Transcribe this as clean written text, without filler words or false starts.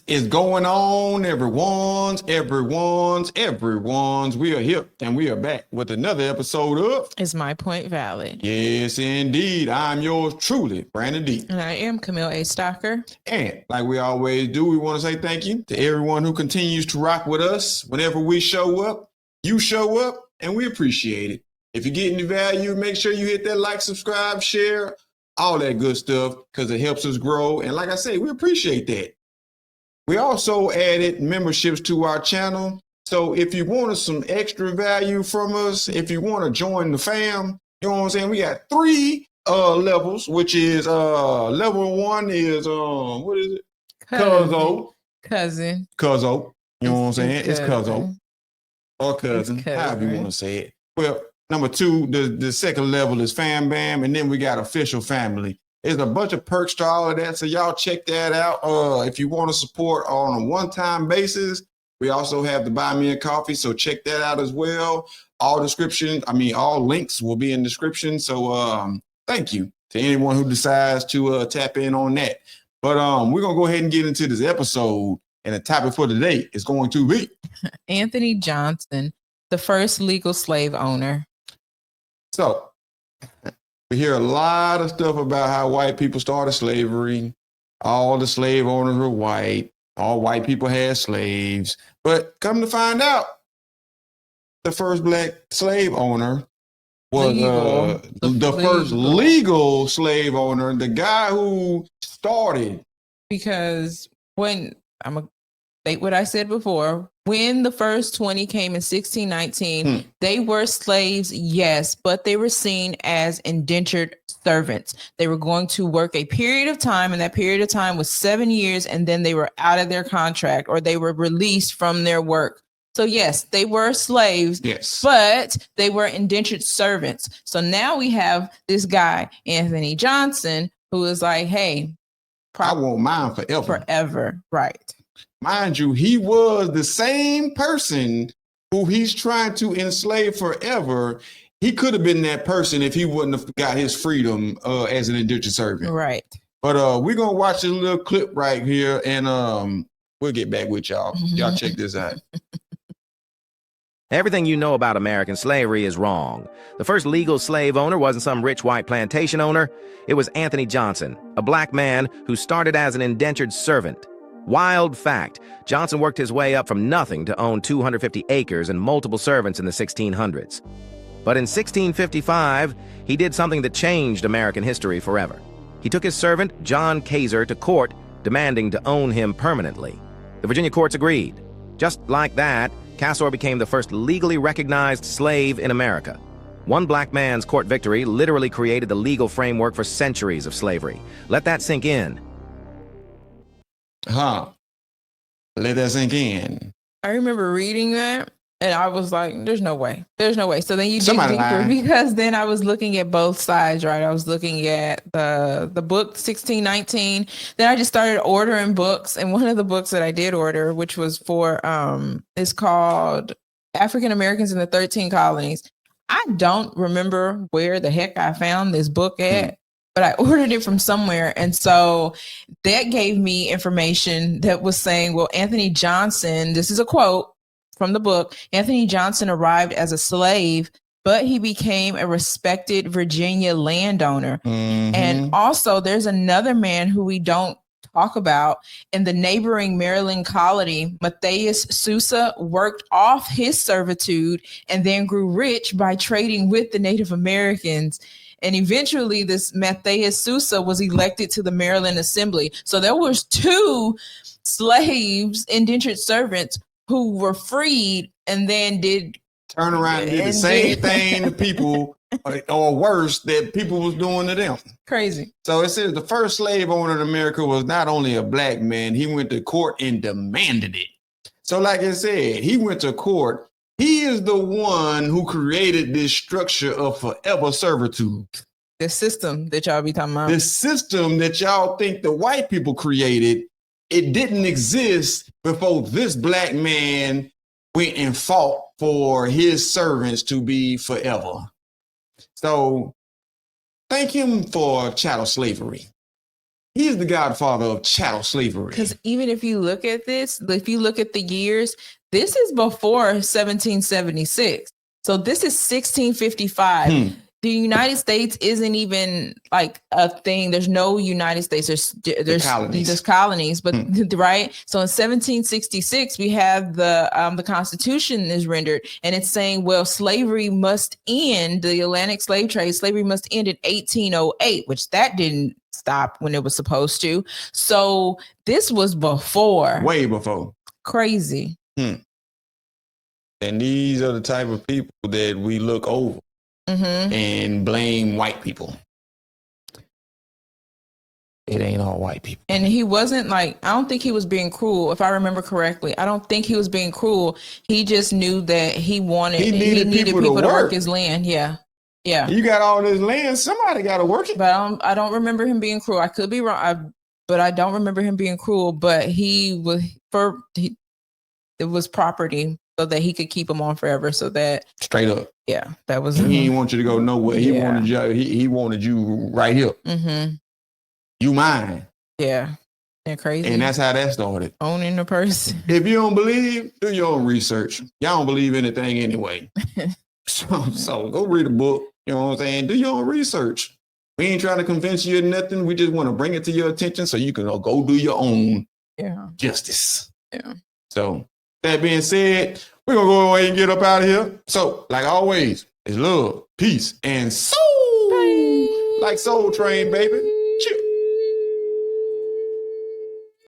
is going on, everyone's? We are here and we are back with another episode of Is My Point Valid? Yes, indeed. I'm yours truly, Brandon D. And I am Camille A. Stocker. And like we always do, we want to say thank you to everyone who continues to rock with us. Whenever we show up, you show up, and we appreciate it. If you're getting the value, make sure you hit that like, subscribe, share, all that good stuff, because it helps us grow. And like I say, we appreciate that. We also added memberships to our channel. So if you wanted some extra value from us, if you want to join the fam, you know what I'm saying? We got 3 levels, which is level 1 is what is it? Cuzzo. Cousin. Cuzzo. You know what I'm saying? It's Cuzzo. Or cousin, however you want to say it. Well, number 2, the second level is Fam Bam, and then we got official family. There's a bunch of perks to all of that, so y'all check that out. If you want to support on a one-time basis, we also have the Buy Me a Coffee, so check that out as well. All links will be in the description. So thank you to anyone who decides to tap in on that. But we're gonna go ahead and get into this episode, and the topic for today is going to be Anthony Johnson, the first legal slave owner. So we hear a lot of stuff about how white people started slavery. All the slave owners were white. All white people had slaves. But come to find out, the first black slave owner was the first legal slave owner, the guy who started. Because when I'm going to state what I said before, when the first 20 came in 1619, they were slaves, yes, but they were seen as indentured servants. They were going to work a period of time, and that period of time was 7 years, and then they were out of their contract or they were released from their work. So yes, they were slaves, yes, but they were indentured servants. So now we have this guy, Anthony Johnson, who is like, hey, I want mine forever. Forever, right. Mind you, he was the same person who he's trying to enslave forever. He could have been that person if he wouldn't have got his freedom as an indentured servant. Right. But we're going to watch this little clip right here, and we'll get back with y'all. Y'all check this out. Everything you know about American slavery is wrong. The first legal slave owner wasn't some rich white plantation owner. It was Anthony Johnson, a black man who started as an indentured servant. Wild fact, Johnson worked his way up from nothing to own 250 acres and multiple servants in the 1600s. But in 1655, he did something that changed American history forever. He took his servant, John Kaiser, to court, demanding to own him permanently. The Virginia courts agreed. Just like that, Castor became the first legally recognized slave in America. One black man's court victory literally created the legal framework for centuries of slavery. Let that sink in. Let that sink in. I remember reading that, and I was like, there's no way. There's no way. So then you dig deeper, because then I was looking at both sides, right? I was looking at the book 1619. Then I just started ordering books. And one of the books that I did order, which was for, is called African Americans in the 13 Colonies. I don't remember where the heck I found this book at, but I ordered it from somewhere. And so that gave me information that was saying, well, Anthony Johnson, this is a quote from the book, Anthony Johnson arrived as a slave, but he became a respected Virginia landowner. And also there's another man who we don't talk about in the neighboring Maryland colony. Matthias Sousa worked off his servitude and then grew rich by trading with the Native Americans. And eventually this Matthias Sousa was elected to the Maryland Assembly. So there was 2 slaves, indentured servants, who were freed and then did turn around and did the same thing to people, or worse, that people was doing to them. Crazy. So it says the first slave owner in America was not only a black man, he went to court and demanded it. So like I said, he went to court. He is the one who created this structure of forever servitude. The system that y'all be talking about. The system that y'all think the white people created, it didn't exist before this black man went and fought for his servants to be forever. So thank him for chattel slavery. He is the godfather of chattel slavery. Because even if you look at this, if you look at the years, this is before 1776. So this is 1655. The United States isn't even like a thing. There's no United States. There's colonies, but right. So in 1766, we have the Constitution is rendered, and it's saying, well, slavery must end. The Atlantic slave trade, slavery must end in 1808, which that didn't stop when it was supposed to. So this was before, way before. Crazy. And these are the type of people that we look over. And blame white people. It ain't all white people. And he wasn't like, I don't think he was being cruel, if I remember correctly. I don't think he was being cruel. He just knew that he needed people to work his land. Yeah. You got all this land, somebody got to work it. But I don't remember him being cruel. I could be wrong, but I don't remember him being cruel. But it was property, so that he could keep them on forever. So that straight up, yeah, that was. He didn't want you to go nowhere. He wanted you. He wanted you right here. You mine. Yeah, they're crazy. And that's how that started. Owning the person. If you don't believe, do your own research. Y'all don't believe anything anyway. so go read a book. You know what I'm saying? Do your own research. We ain't trying to convince you of nothing. We just want to bring it to your attention so you can go do your own justice. Yeah. So. That being said, we're going to go away and get up out of here. So, like always, it's love, peace, and soul. Bye. Like Soul Train, baby.